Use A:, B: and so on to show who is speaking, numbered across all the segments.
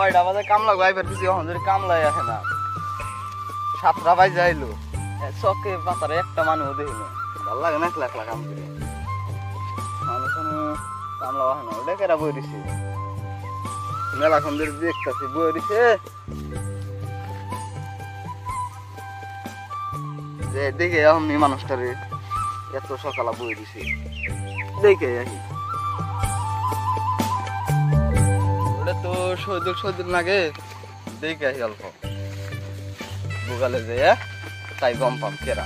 A: 9টা বাজে কামলা গাইবার দিছি এখন যদি কামলাই আসে না 7টা বাজে আইলো চকে পাতারে একটা মানুষ দেখি না ভালো লাগে না একলা একলা কাম করে মানুষ কামলা আসে না ওটা কেরা বই দিছে মেলাক্ষণ ধরে দেখতেছি বই দিছে যে দেখে এমনি মানুষটারে এত সকালে বই দিছে দেখে আসি ওটা তো সদুর লাগে দেখে আসি অল্প বুগালে যে তাই গম পাম কেরা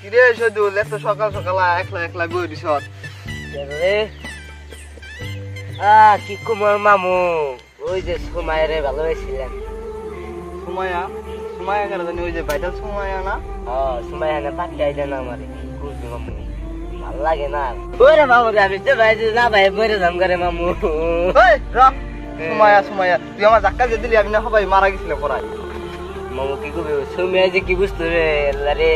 A: কিরে সদুল এত সকাল সকাল একলা একলা বই দিছ
B: কি কুমার মামু ওই যে সুমাইরে ভালোবাসছিলেন
A: সুমাইয়া সুমাইয়া কেন জানি ওই যে ভাইটাল সুমাইয়া না
B: সুমাইয়া না পাঠিয়ে দেন আমার বুঝলি মামু ভালো লাগে না ওরে মামু আমি তো ভাই না ভাই মরে যাম করে মামু
A: সুমাইয়া সুমাইয়া তুই আমার ধাক্কা দিয়ে দিলি আমি না সবাই মারা গেছিল পড়াই
B: মামু কি করবে সুমাইয়া যে কি বুঝতো রে রে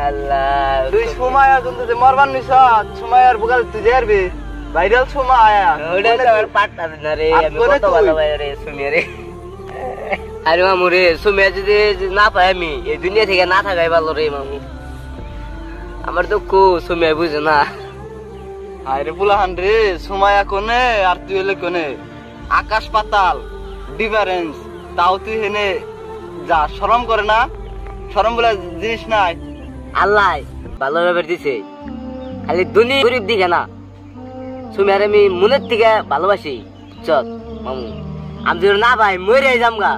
B: আল্লাহ
A: তুই সুমাইয়া কিন্তু মরবার নিছ সুমাইয়ার বুকাল তুই যাবি ভাইরাল সুমাইয়া
B: ওটা তো আর পাটনা না রে আমি কত ভালো ভাই রে সুমিয়া রে আরে মামু রে সুমিয়া যদি না পাই আমি এই দুনিয়া থেকে না থাকাই ভালো রে মামু আমার তো কো সুমিয়া বুঝে না
A: আরে বুলাহান রে সুমাইয়া কোনে আর তুই হলে কোনে আকাশ পাতাল ডিফারেন্স তাও তুই হেনে যা শরম করে না শরম বলে জিনিস নাই
B: আল্লাহ ভালো ব্যাপার দিছে খালি দুনিয়া গরিব দিকে না সুমিয়ার আমি মনের থেকে ভালোবাসি চল মামু আমি যদি না ভাই মরে যাম গা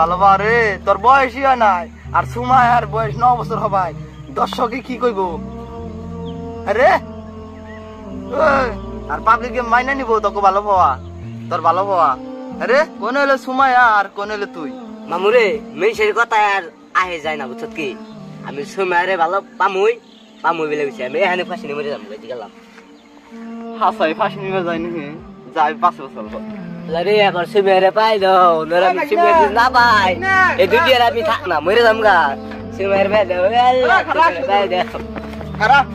A: ভালো বা রে তোর বয়সই হয় নাই আর সুমাইয়ার বয়স 9 বছর হবাই দর্শকে কি কইব আরে আর পাবলিকে মাইনা নিব তোকে ভালো পাওয়া তোর ভালো পাওয়া আরে কোন হলো সুমাইয়া আর কোন হলো তুই
B: মামু রে মেয়ের কথা আর আহে যায় না বুঝছত কি আমি সুমিয়ারে ভালো পামুই বলে গেছি আমি এখানে ফাঁসি নিয়ে মরে যাবো গেলাম
A: হাসাই ফাঁসি নিবে যায়নি যাই 5 বছর
B: আরে এখন সুমিয়ারে পাই দাও নরা আমি সুমিয়ার না পাই এই দুনিয়ার আমি থাক না মরে যাম গা সুমিয়ার পাই দাও পাই দাও
A: খারাপ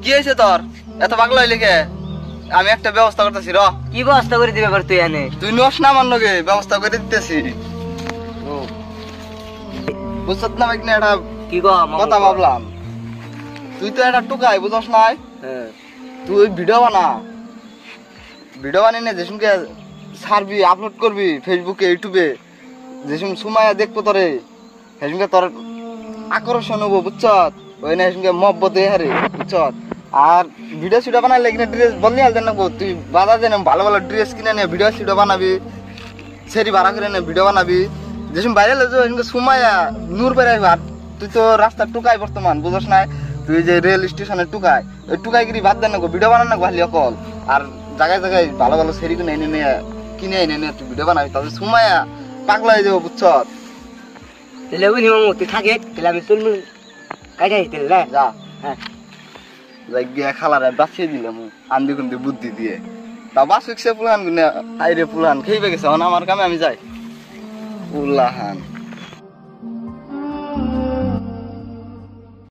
A: কি হয়েছে তোর এত পাগল হইলে কে আমি একটা ব্যবস্থা করতেছি র
B: কি ব্যবস্থা করে দিবে পার তুই এনে
A: তুই নস না আমার লগে ব্যবস্থা করে দিতেছি বুঝছত না ভাই এটা
B: কি গো
A: কথা ভাবলাম তুই তো একটা টুকাই বুঝছ নাই তুই ভিডিও বানিয়ে যে সঙ্গে ছাড়বি আপলোড করবি ফেসবুকে ইউটিউবে যে সঙ্গে সুমাইয়া দেখবো তোরে সেই সঙ্গে তোর আকর্ষণ হবো বুঝছত ওই না সঙ্গে মহব্বত হারে বুঝছত আর ভিডিও সিডিও বানালে কিনা ড্রেস বললি আলতেন না তুই বাজার দেন ভালো ভালো ড্রেস কিনে নিয়ে ভিডিও সিডিও বানাবি সেরি ভাড়া করে নিয়ে ভিডিও বানাবি যে সময় বাইরে সুমাইয়া নূর বেড়ে আর তুই তো রাস্তার টুকাই বর্তমান বুঝছ নাই তুই যে রেল স্টেশনের টুকাই ওই টুকাইগিরি বাদ দেন না ভিডিও বানান না ভালি অকল আর জায়গায় জায়গায় ভালো ভালো সেরি কিনে এনে নিয়ে কিনে এনে নিয়ে তুই ভিডিও বানাবি তাহলে সুমাইয়া পাগলা হয়ে যাবো বুঝছ
B: তাহলে ওই মামু তুই থাকে তাহলে আমি চলবো কাজে দিতে
A: যা হ্যাঁ যাই গিয়া খালারে বাঁচিয়ে দিলাম আন্দি কুন্দি বুদ্ধি দিয়ে তা বাসুকছে পুলান গুনে আইরে পুলান খেয়ে গেছে আমার কামে আমি যাই উল্লাহান